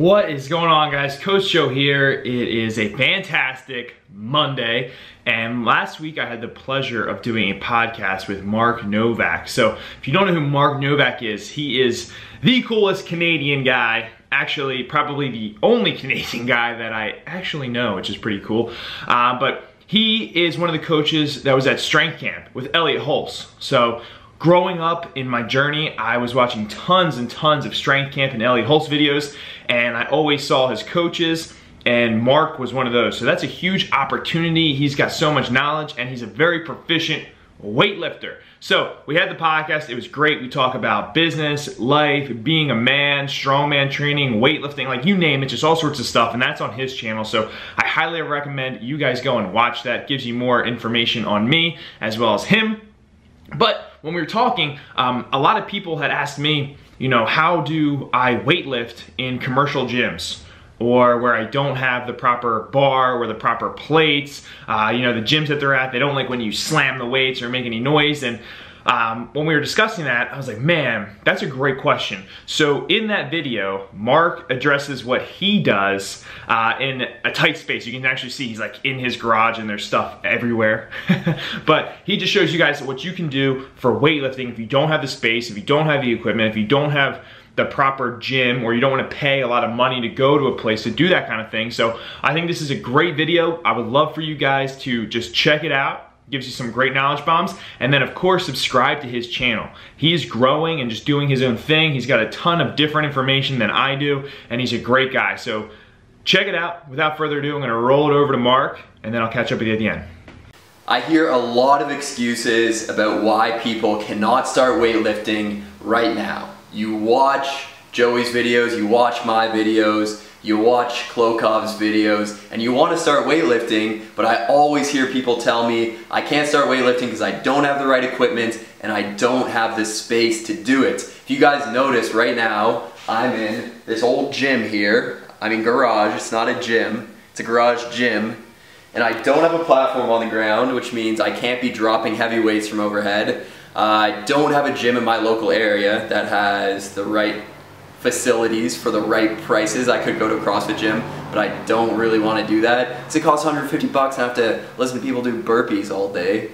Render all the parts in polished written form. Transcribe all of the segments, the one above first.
What is going on, guys? Coach Joe here. It is a fantastic Monday, and last week I had the pleasure of doing a podcast with Mark Novak. So if you don't know who Mark Novak is, he is the coolest Canadian guy, actually probably the only Canadian guy that I actually know, which is pretty cool. But he is one of the coaches that was at Strength Camp with Elliot Hulse. So growing up in my journey, I was watching tons and tons of Strength Camp and Elliot Hulse videos, and I always saw his coaches, and Mark was one of those. So that's a huge opportunity. He's got so much knowledge, and he's a very proficient weightlifter. So we had the podcast. It was great. We talk about business, life, being a man, strongman training, weightlifting, like you name it, just all sorts of stuff, and that's on his channel. So I highly recommend you guys go and watch that. It gives you more information on me as well as him. But when we were talking, a lot of people had asked me, you know, how do I weightlift in commercial gyms or where I don't have the proper bar or the proper plates? You know, the gyms that they're at, they don't like when you slam the weights or make any noise. And when we were discussing that, I was like, man, that's a great question. So in that video, Mark addresses what he does in a tight space. You can actually see he's like in his garage and there's stuff everywhere. But he just shows you guys what you can do for weightlifting if you don't have the space, if you don't have the equipment, if you don't have the proper gym, or you don't want to pay a lot of money to go to a place to do that kind of thing. So I think this is a great video. I would love for you guys to just check it out. Gives you some great knowledge bombs, and then of course subscribe to his channel. He's growing and just doing his own thing. He's got a ton of different information than I do, and he's a great guy. So check it out. Without further ado, I'm gonna roll it over to Mark, and then I'll catch up with you at the end. I hear a lot of excuses about why people cannot start weightlifting right now. You watch Joey's videos, you watch my videos, you watch Klokov's videos, and you want to start weightlifting, but I always hear people tell me I can't start weightlifting because I don't have the right equipment and I don't have the space to do it. If you guys notice right now, I'm in this old gym here. I mean garage, it's not a gym, it's a garage gym. And I don't have a platform on the ground, which means I can't be dropping heavy weights from overhead. I don't have a gym in my local area that has the right facilities for the right prices. I could go to a CrossFit gym, but I don't really want to do that. So it costs 150 bucks and I have to listen to people do burpees all day.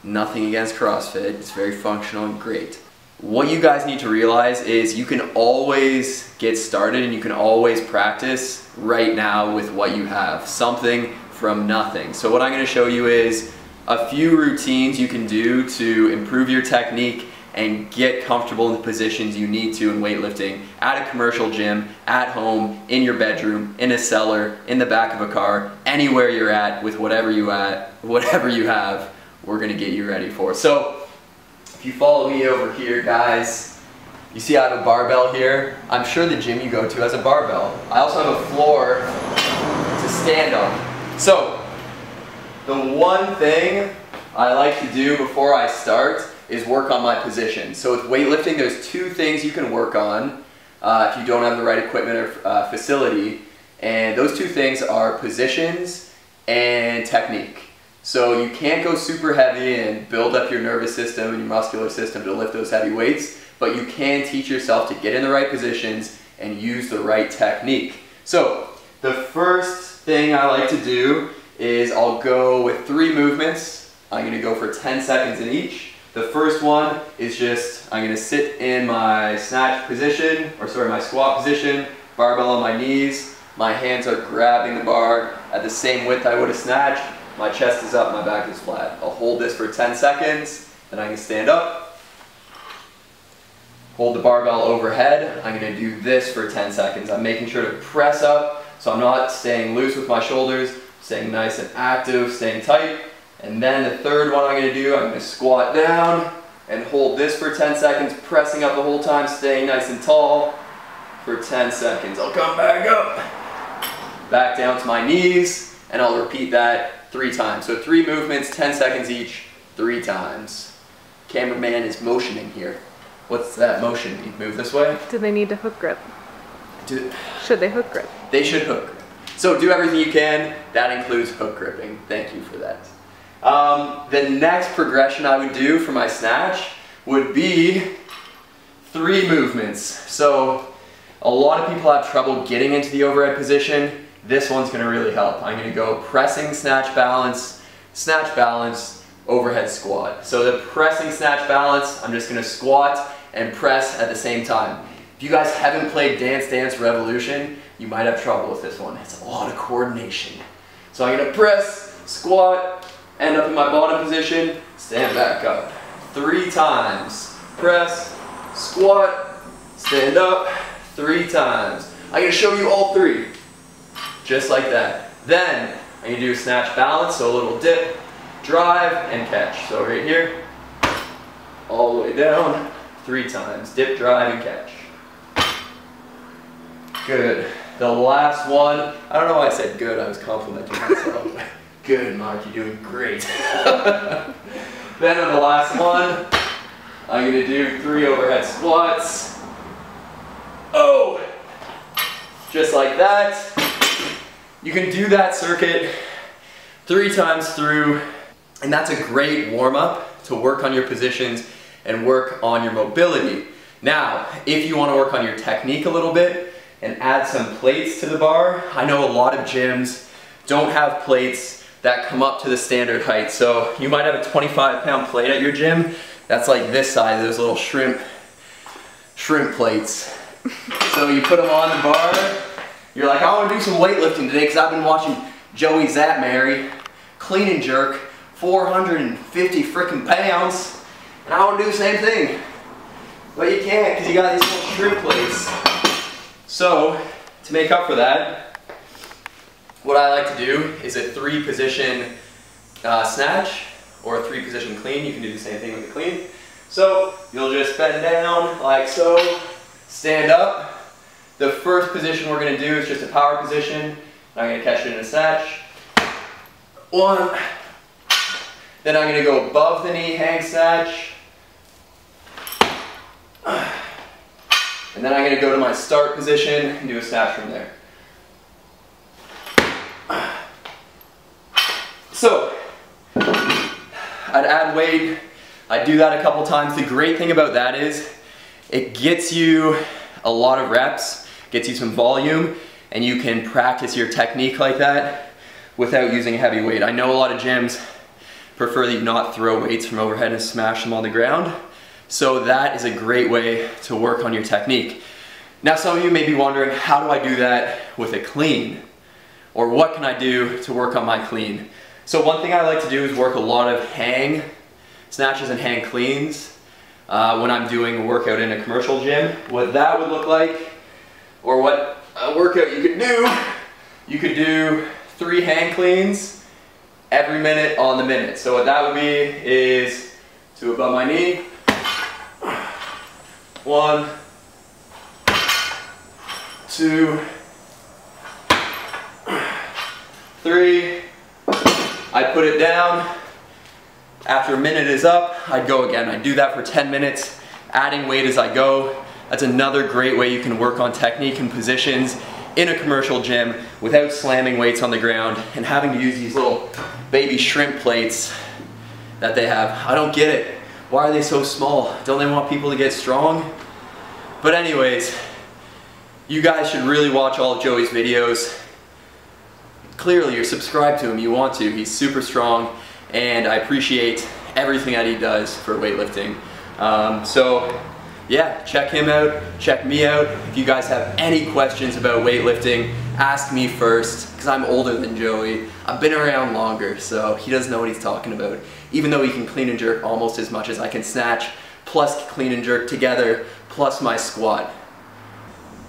Nothing against CrossFit, it's very functional and great. What you guys need to realize is you can always get started and you can always practice right now with what you have. Something from nothing. So what I'm going to show you is a few routines you can do to improve your technique and get comfortable in the positions you need to in weightlifting at a commercial gym, at home, in your bedroom, in a cellar, in the back of a car, anywhere you're at with whatever you have, we're gonna get you ready for. So if you follow me over here, guys, you see I have a barbell here. I'm sure the gym you go to has a barbell. I also have a floor to stand on. So the one thing I like to do before I start is work on my position. So with weightlifting, there's two things you can work on if you don't have the right equipment or facility, and those two things are positions and technique. So you can't go super heavy and build up your nervous system and your muscular system to lift those heavy weights, but you can teach yourself to get in the right positions and use the right technique. So the first thing I like to do is I'll go with 3 movements. I'm gonna go for 10 seconds in each. The first one is just, I'm going to sit in my snatch position, or sorry, my squat position, barbell on my knees. My hands are grabbing the bar at the same width I would have snatched. My chest is up, my back is flat. I'll hold this for 10 seconds, then I can stand up. Hold the barbell overhead. I'm going to do this for 10 seconds. I'm making sure to press up, so I'm not staying loose with my shoulders, staying nice and active, staying tight. And then the third one I'm going to do, I'm going to squat down and hold this for 10 seconds, pressing up the whole time, staying nice and tall for 10 seconds. I'll come back up, back down to my knees, and I'll repeat that 3 times. So 3 movements, 10 seconds each, 3 times. Cameraman is motioning here. What's that motion mean? Move this way? Do they need to hook grip? Should they hook grip? They should hook grip. So do everything you can. That includes hook gripping. Thank you for that. The next progression I would do for my snatch would be 3 movements. So A lot of people have trouble getting into the overhead position. This one's gonna really help. I'm gonna go pressing, snatch, balance, overhead squat. So the pressing, snatch, balance, I'm just gonna squat and press at the same time. If you guys haven't played Dance Dance Revolution, you might have trouble with this one. It's a lot of coordination. So I'm gonna press, squat, end up in my bottom position, stand back up. 3 times. Press, squat, stand up, 3 times. I'm gonna show you all 3. Just like that. Then I'm gonna do a snatch balance, so a little dip, drive, and catch. So right here, all the way down, 3 times. Dip, drive, and catch. Good. The last one, I don't know why I said good, I was complimenting myself. Good, Mark, you're doing great. Then on the last one, I'm gonna do 3 overhead squats. Oh! Just like that. You can do that circuit 3 times through, and that's a great warm-up to work on your positions and work on your mobility. Now, if you want to work on your technique a little bit and add some plates to the bar, I know a lot of gyms don't have plates that come up to the standard height. So you might have a 25-pound plate at your gym. That's like this side, those little shrimp plates. So you put them on the bar. You're like, I want to do some weightlifting today because I've been watching Joey Szatmary clean and jerk 450 freaking pounds, and I want to do the same thing. But you can't because you got these little shrimp plates. So to make up for that, what I like to do is a 3-position snatch or a 3-position clean. You can do the same thing with the clean. So you'll just bend down like so, stand up. The first position we're going to do is just a power position. I'm going to catch it in a snatch. 1. Then I'm going to go above the knee, hang snatch. And then I'm going to go to my start position and do a snatch from there. So, I'd add weight. I'd do that a couple times. The great thing about that is it gets you a lot of reps, gets you some volume, and you can practice your technique like that without using a heavy weight. I know a lot of gyms prefer that you not throw weights from overhead and smash them on the ground. So that is a great way to work on your technique. Now some of you may be wondering, how do I do that with a clean? Or what can I do to work on my clean? So one thing I like to do is work a lot of hang snatches and hang cleans when I'm doing a workout in a commercial gym. What that would look like, or what a workout you could do 3 hang cleans every minute on the minute. So what that would be is 2 above my knee, 1, 2, 3. I'd put it down. After a minute is up, I'd go again. I'd do that for 10 minutes, adding weight as I go. That's another great way you can work on technique and positions in a commercial gym without slamming weights on the ground and having to use these little baby shrimp plates that they have. I don't get it. Why are they so small? Don't they want people to get strong? But anyways, you guys should really watch all of Joey's videos. Clearly you're subscribed to him, you want to. He's super strong and I appreciate everything that he does for weightlifting. So yeah, check him out, check me out. If you guys have any questions about weightlifting, ask me first, because I'm older than Joey. I've been around longer, so he doesn't know what he's talking about. Even though he can clean and jerk almost as much as I can snatch, plus clean and jerk together, plus my squat.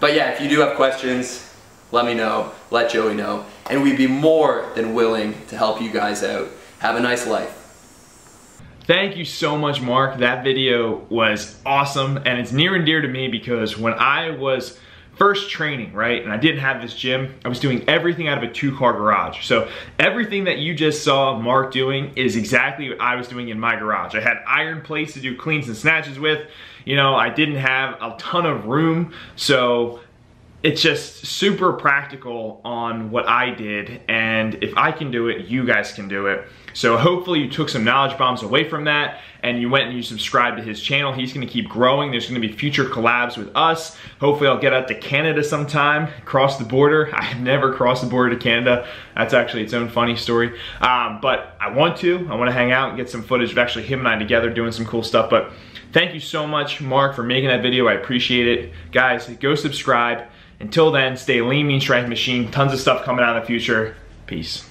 But yeah, if you do have questions, let me know, let Joey know, and we'd be more than willing to help you guys out. Have a nice life. Thank you so much, Mark. That video was awesome, and it's near and dear to me because when I was first training, right, and I didn't have this gym, I was doing everything out of a 2-car garage. So everything that you just saw Mark doing is exactly what I was doing in my garage. I had iron plates to do cleans and snatches with. You know, I didn't have a ton of room, so it's just super practical on what I did, and if I can do it, you guys can do it. So hopefully you took some knowledge bombs away from that and you went and you subscribed to his channel. He's gonna keep growing. There's gonna be future collabs with us. Hopefully I'll get out to Canada sometime, cross the border. I have never crossed the border to Canada. That's actually its own funny story. But I want to hang out and get some footage of actually him and I together doing some cool stuff. But thank you so much, Mark, for making that video. I appreciate it. Guys, go subscribe. Until then, stay lean, mean, strength machine. Tons of stuff coming out in the future. Peace.